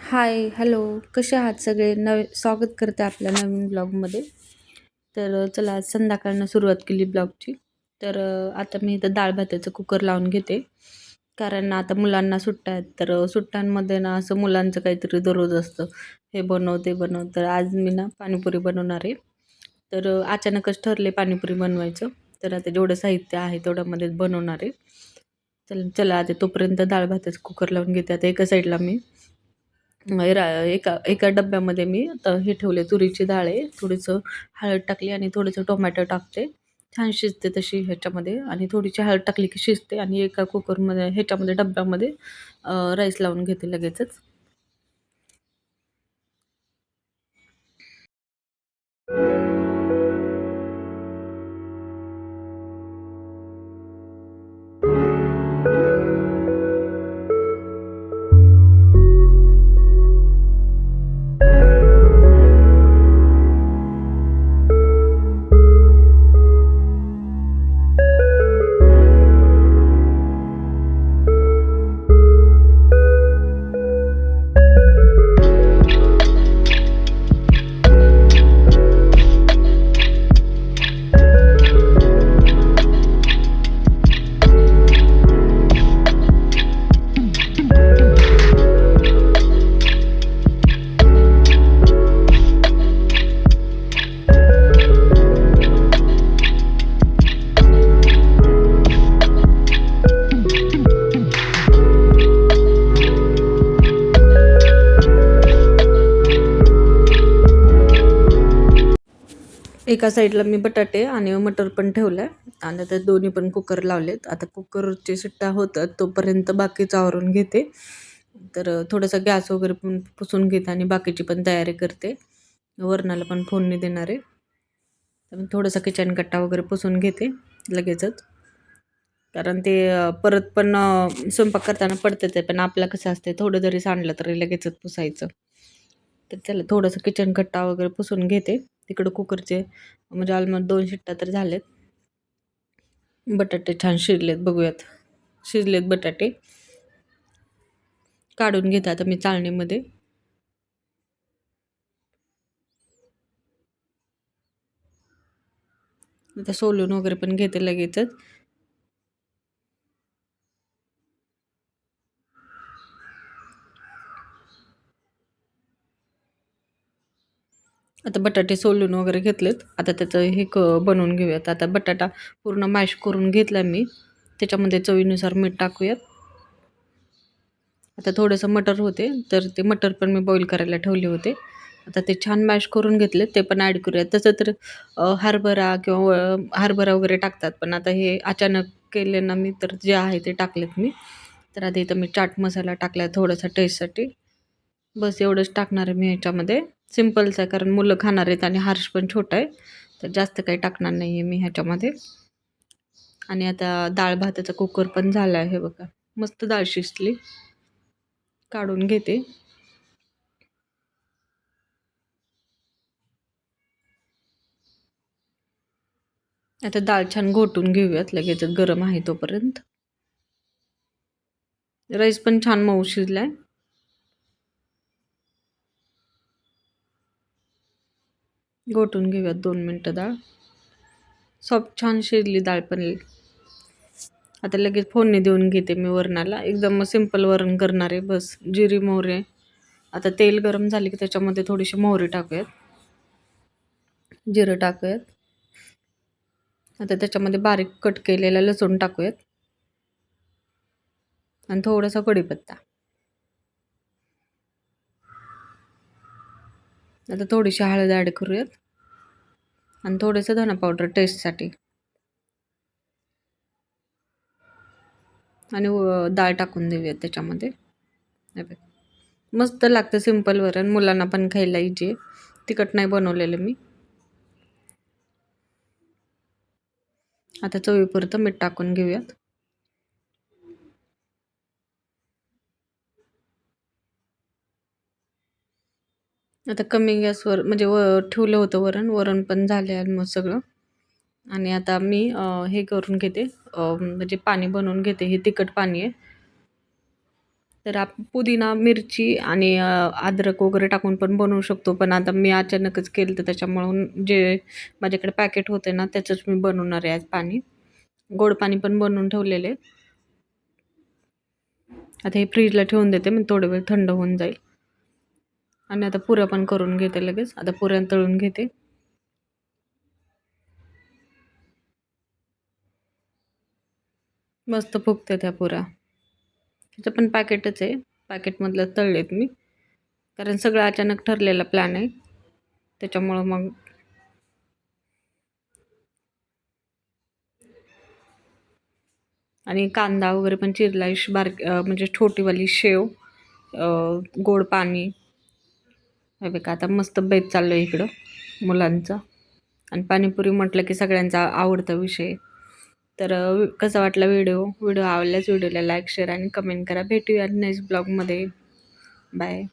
हाय, hello. कसे आहात सगळे? स्वागत करते आपल्या नवीन ब्लॉगमध्ये. तर चला आज संध्याकाळनं सुरुवात केली ब्लॉगची. तर आता मी इथं डाळ भाताचं कुकर लावून घेते. कारण आता मुलांना सुट्ट्या आहेत. तर सुट्ट्यांमध्ये ना असं मुलांचं काहीतरी दररोज असतं. हे बनव, ते बनव. तर आज मी ना पाणीपुरी बनवणार आहे. तर अचानकच ठरले पाणीपुरी बनवायचं. तर आता जेवढं साहित्य आहे तेवढ्यामध्ये बनवणार आहे. चला आता तोपर्यंत डाळ भाताचं कुकर लावून घेते. आता एका साईडला मी एका एका डब्यामध्ये मी आता हे ठेवले तुरीची डाळ आहे. थोडंसं हळद टाकली आणि थोडंसं टोमॅटो टाकते. छान शिजते तशी ह्याच्यामध्ये आणि थोडीशी हळद टाकली की शिजते आणि एका कुकरमध्ये ह्याच्यामध्ये डब्यामध्ये राईस लावून घेते लगेचच. एका साईडला मी बटाटे आणि मटर पण ठेवलं आणि आता दोन्ही पण कुकर लावलेत. आता कुकरची शिट्ट्या होतात तोपर्यंत बाकीचं आवरून घेते. तर थोडंसं गॅस वगैरे पण पुसून घेते आणि बाकीची पण तयारी करते. वरणाला पण फोडणी देणार आहे. तर थोडंसं किचन कट्टा वगैरे पुसून घेते लगेचच. कारण ते परत पण स्वयंपाक करताना पडतं ते. पण आपलं कसं असते थोडं जरी सांडलं तरी लगेचच पुसायचं. तर त्याला थोडंसं किचन कट्टा वगैरे पुसून घेते. तिकडं कुकरचे म्हणजे ऑलमोस्ट 2 शिट्ट्या तर झाल्यात. बटाटे छान शिजलेत बघूयात. शिजलेत बटाटे. काढून घेते आता मी चाळणीमध्ये. आता सोलून वगैरे पण घेते लगेचच. आता बटाटे सोलून वगैरे घेतलेत. आता त्याचं हे बनवून घेऊयात. आता बटाटा पूर्ण मॅश करून घेतला मी. त्याच्यामध्ये चवीनुसार मीठ टाकूयात. आता थोडंसं मटर होते, तर ते मटर पण मी बॉईल करायला ठेवले होते. आता ते छान मॅश करून घेतले, ते पण ॲड करूयात. तसं तर हरभरा किंवा हरभरा वगैरे टाकतात, पण आता हे अचानक केले ना मी, तर जे आहे ते टाकलेत मी. तर आता इथं मी चाट मसाला टाकला थोडासा टेस्टसाठी. बस एवढंच टाकणार आहे मी ह्याच्यामध्ये. सिम्पलच आहे, कारण मुलं खाणार आहेत आणि हर्ष पण छोटा आहे, तर जास्त काही टाकणार नाही आहे मी ह्याच्यामध्ये. आणि आता डाळ भाताचा कुकर पण झाला आहे बघा. मस्त डाळ शिजली. काढून घेते. आता डाळ छान घोटून घेऊयात लगेचच गरम आहे तोपर्यंत. राईस पण छान मऊ शिजलाय. घोटून घेऊयात 2 मिनटं डाळ. सॉफ्ट छान शिजली डाळ पण. आता लगेच फोडणी देऊन घेते मी वरणाला. एकदम सिंपल वरण करणार आहे बस. जिरी मोहरी. आता तेल गरम झाले की त्याच्यामध्ये थोडीशी मोहरी टाकूयात. जिरं टाकूयात. आता त्याच्यामध्ये बारीक कट केलेला लसूण टाकूयात. आणि थोडासा कढीपत्ता. आता थोडीशी हळद ॲड करूयात. आणि थोडंसं धना पावडर टेस्टसाठी. आणि डाळ टाकून देऊयात त्याच्यामध्ये. हे बघ. मस्त लागतं सिंपल वरण. मुलांना पण खायला इजी. तिखट नाही बनवलेलं मी. आता चवीपुरतं मीठ टाकून घेऊयात. आता कमी गॅसवर म्हणजे ठेवलं होतं वरण. वरण पण झाले ऑलमोस्ट सगळं. आणि आता मी हे करून घेते. म्हणजे पाणी बनवून घेते. हे तिखट पाणी आहे. तर पुदिना, मिरची आणि अद्रक वगैरे टाकून पण बनवू शकतो. पण आता मी अचानकच केलं तर त्याच्यामुळं जे माझ्याकडे पॅकेट होते ना, त्याचंच मी बनवणार आहे आज पाणी. गोड पाणी पण बनवून ठेवलेले. आता हे फ्रीजला ठेवून देते, मग थोडा वेळ थंड होऊन जाईल. आणि आता पुऱ्या पण करून घेते लगेच. आता पुऱ्या तळून घेते. मस्त फुगते त्या पुऱ्या. त्याचं पण पॅकेटच आहे. पॅकेटमधलं तळलेत मी. कारण सगळं अचानक ठरलेला प्लॅन आहे. त्याच्यामुळं मग आणि कांदा वगैरे पण चिरला म्हणजे छोटीवाली शेव, गोड पाणी. हे बघा आता मस्त बेत चाललं इकडं मुलांचा. आणि पाणीपुरी म्हटलं की सगळ्यांचा आवडता विषय. तर कसा वाटला व्हिडिओ आवडल्यास व्हिडिओला लाईक, शेअर आणि कमेंट करा. भेटूया नेक्स्ट ब्लॉगमध्ये. बाय.